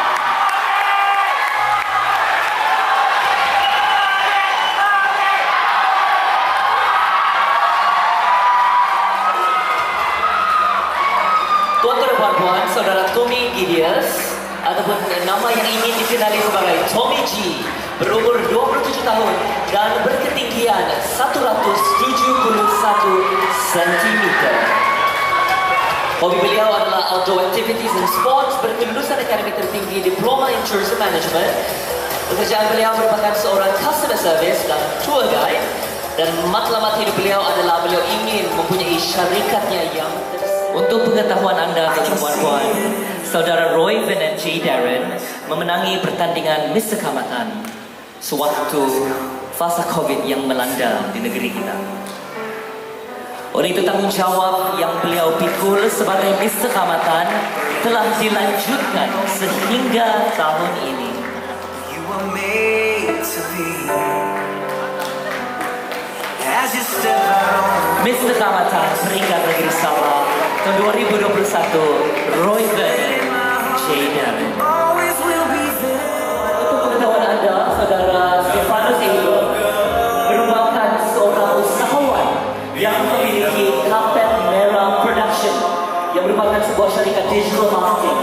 Tuan-tuan dan puan-puan, saudara Tommy Gideons ataupun nama yang ingin dikenali sebagai Tommy G berumur 27 tahun dan berketinggian 171 cm. Hobi beliau adalah outdoor activities and sports, berkelulusan akademi tertinggi Diploma in Tourism Management. Pekerjaan beliau merupakan seorang customer service dan tour guide, dan matlamat hidup beliau adalah beliau ingin mempunyai syarikatnya yang untuk pengetahuan anda, tuan-puan, saudara Roy Van dan J. Darren memenangi pertandingan Mr. Kamatan sewaktu fasa COVID yang melanda di negeri kita. Oleh itu tanggungjawab yang beliau pikul sebagai Mr. Kamatan telah dilanjutkan sehingga tahun ini. You were made to be. As you step out on Mr. Kamatan peringkat negeri Sabah tahun 2021, Roy Van J. Darren. always will be there. Untuk pengetahuan anda, saudara Stefanus Edo merupakan seorang usahawan yang memiliki Kapet Merah Production yang merupakan sebuah syarikat digital marketing.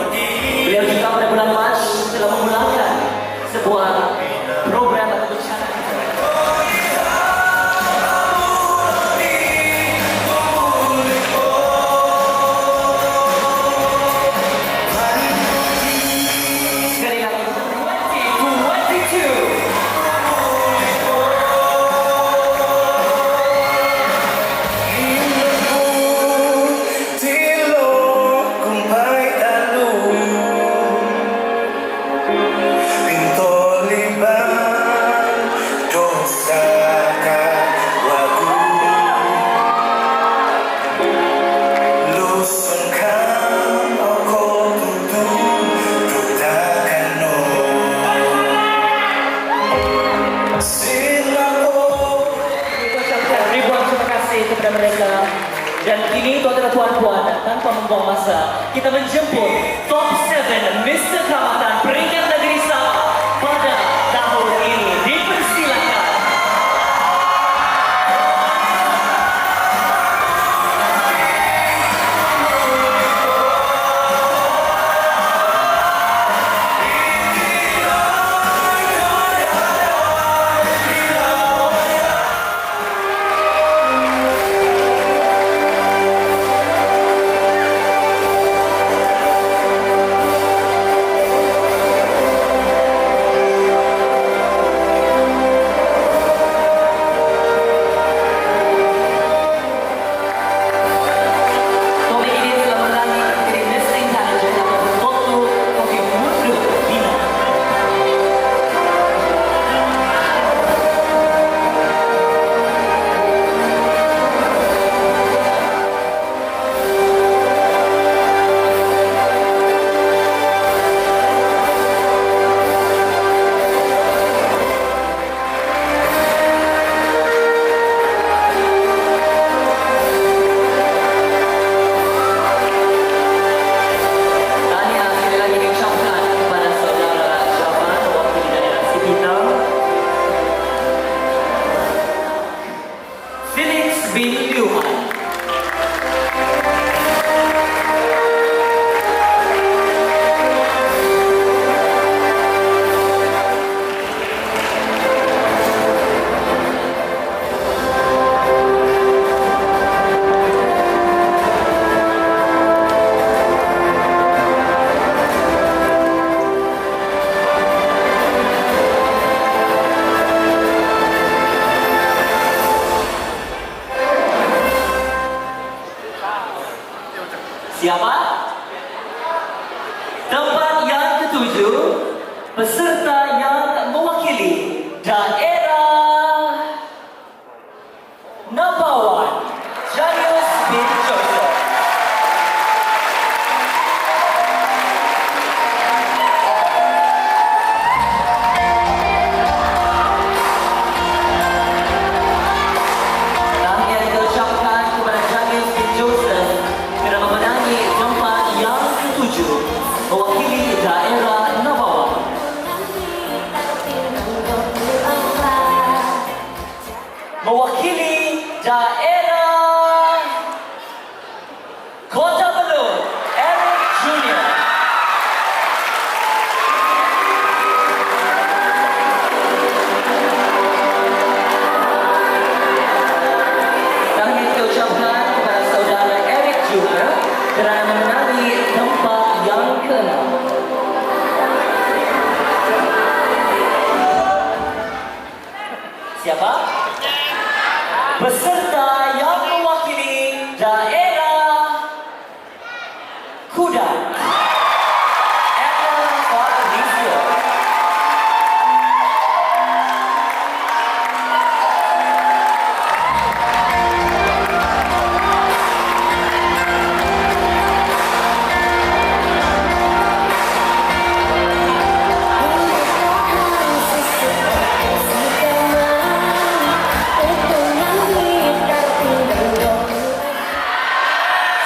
Beliau juga pada bulan Mac telah memulakan sebuah program atau bencana. Sekali lagi, 2022. Tilo kung may talong Indonesia. Dan kini tuan dan puan-puan, tanpa membuang masa, kita menjemput Top 7 Mr. Keamatan peringkat negeri Sabah pada tahun ini. Dipersilakan. Siapa? Tempat yang ketujuh, peserta yang mewakili daerah Nabawan, Janius bin Joseph. Tahniah diucapkan kepada Janius bin Joseph kerana memenangi tempat yang ketujuh mewakili daerah Nabawan. Mewakili daerah Kota Belud, Eric Junior. Tahniah kita ucapkan kepada saudara Eric Junior kerana memenangi tempat yang ke-6. Siapa? Peserta yang mewakili daerah Kudat, Ella Fabrizio.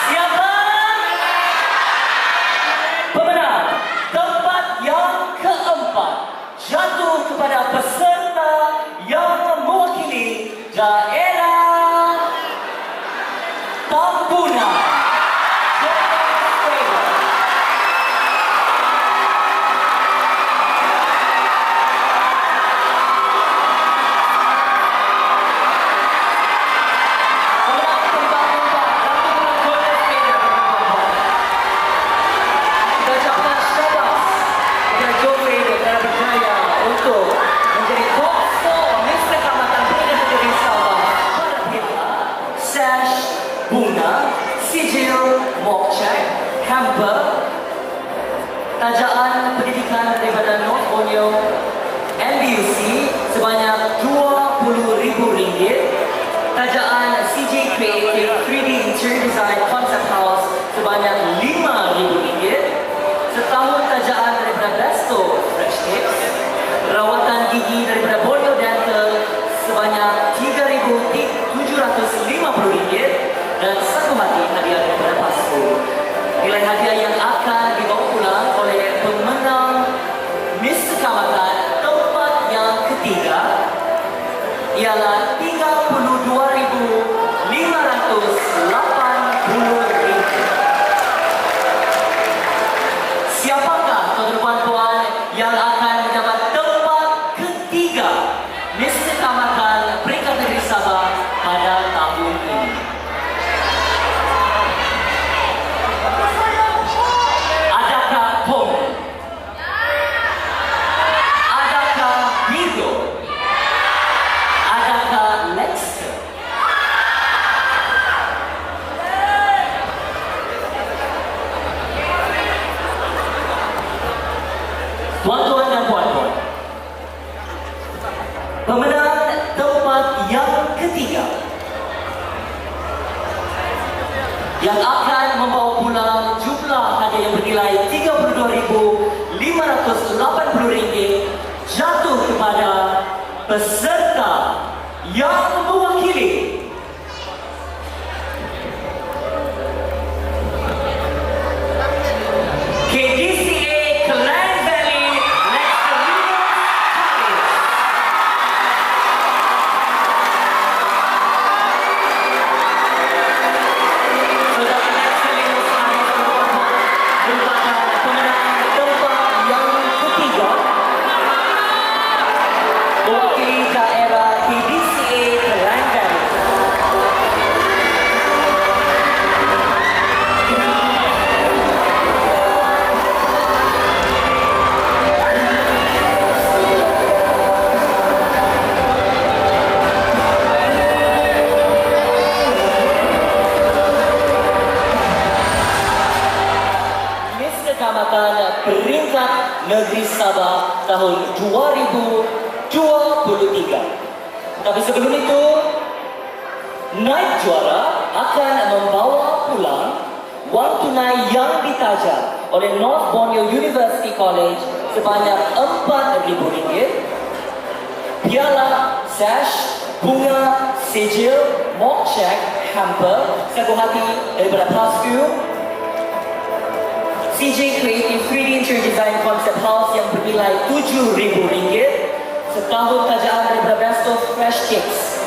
Siapa? Pemenang tempat yang keempat jatuh kepada peserta yang mewakili daerah Tambuna. Kita ucapkan syabas kepada Jokowi kerana berjaya untuk menjadi top 4 Mr. Keamatan peringkat negeri Sabah pada pihak sash, bunga, sijil, mokcek, hamper, tajaan pendidikan daripada North Borneo NBUC sebanyak RM20,000, tajaan CJ Creative 3D Interior Design Concept House sebanyak RM5,000, setahun tajaan daripada Besto Fresh Tips, rawatan gigi daripada Borneo Dental sebanyak RM3,750, nilai hadiah yang akan dibawa pulang oleh pemenang Miss Kecamatan tempat yang ketiga ialah RM32,580. Siapakah tuan-tuan puan yang akan mendapat tempat ketiga Miss Kecamatan peringkat negeri Sabah pada tahun ini? Adakah Tom? Adakah Hido? Adakah Lexter? Tuan-tuan dan puan-puan, pemenang tempat yang ketiga yang akan membawa pulang jumlah hadiah yang bernilai RM32,580 jatuh kepada peserta yang mewakili KDCA Klang Valley Lexterinos College. Saudara Lexterinos College merupakan pemenang tempat yang ketiga mewakili daerah KDCA Klang Valley. Miss Kecamatan peringkat negeri Sabah tahun 2023. Tapi sebelum itu, naib juara akan membawa pulang wang tunai yang ditaja oleh North Borneo University College sebanyak RM4,000, piala, sash, bunga, sijil, mock check, hamper, sagu hati daripada Pascu, CJ Creative 3D Interior Design Concept House yang bernilai RM7,000, setahun tajaan daripada Best of Fresh Cakes,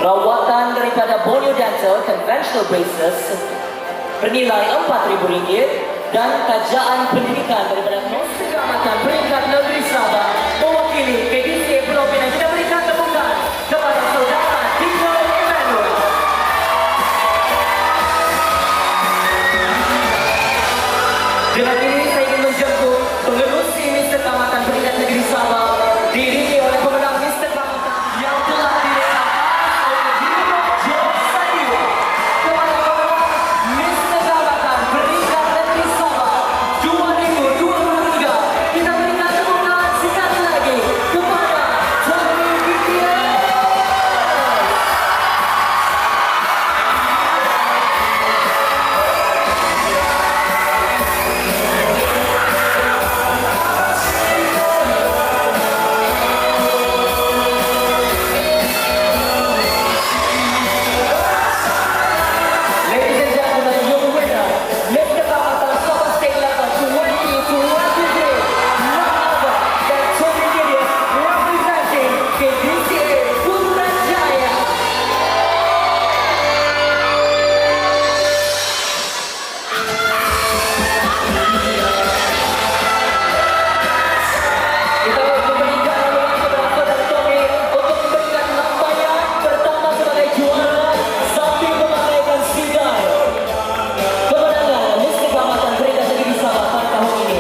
rawatan daripada Borneo Dental Conventional Braces bernilai RM4,000 dan tajaan pendidikan daripada Miss Kecamatan peringkat negeri Sabah mewakili KDCA Pulau Pinang. Kita berikan tepukan kepada saudara Diko Emmanuel. Dengan ini saya ingin menjemput pengerusi Miss Kecamatan peringkat negeri Sabah diiringi oleh pemenang Miss Kecamatan yang telah direkam oleh Dino Josadio. Kepada pemenang Miss Kecamatan peringkat negeri Sabah 2023, kita berikan tepukan sekali lagi kepada Tony Gutierrez. Ladies and gentlemen, your winner, Miss Kecamatan Sabah State Level 2023, none other than Tony Gutierrez, representing KDCA Putrajaya. Kita memberikan ruang kepada saudara Tony untuk memberikan lambanya pertama sebagai juara sambil memakaikan sidai kemenangan Miss Kecamatan peringkat negeri Sabah pada tahun ini.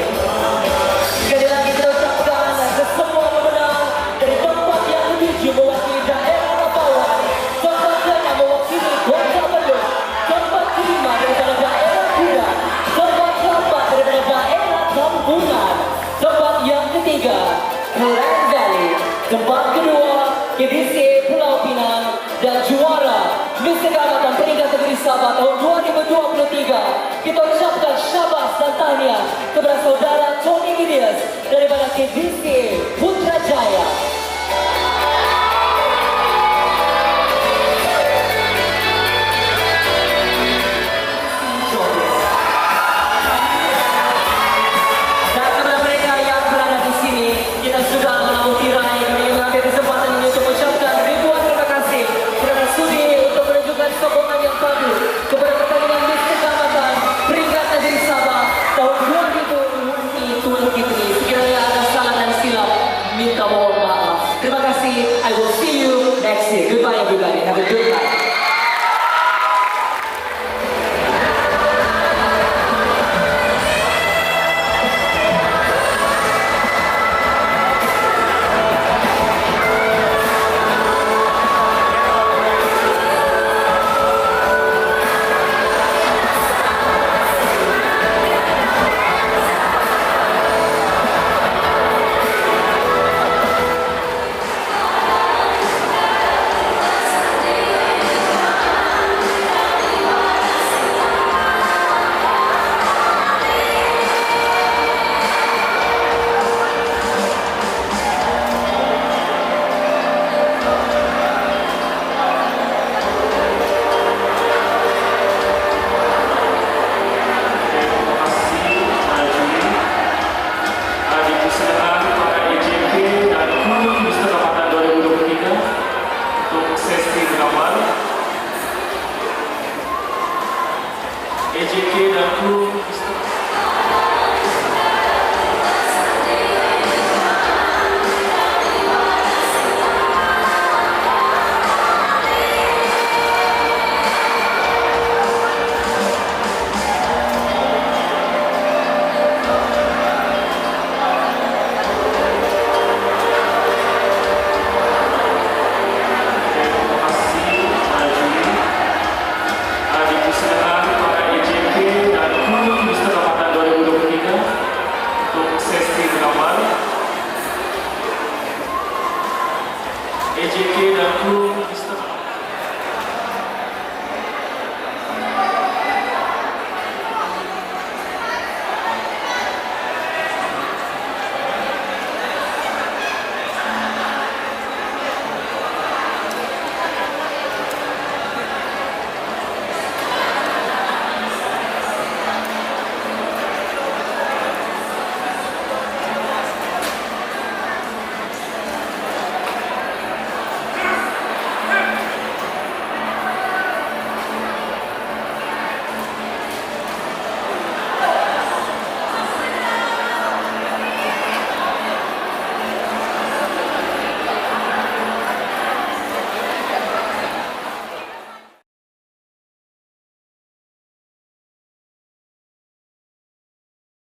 Sekali lagi kita ucapkan ke semua pemenang dari tempat yang ketujuh mewakili daerah Rabawan, tempat ke-6 mewakili Kota Belud, tempat ke-5 daripada daerah Kuda, tempat ke-4 daripada daerah Kampungan, tempat yang ketiga Klang Valley, tempat kedua KDCA Pulau Pinang, dan juara Miss Kecamatan peringkat negeri Sabah tahun 2023. Kita ucapkan syabas dan tahniah kepada saudara Tony Gutierrez daripada KDCA Putrajaya. kejut lah.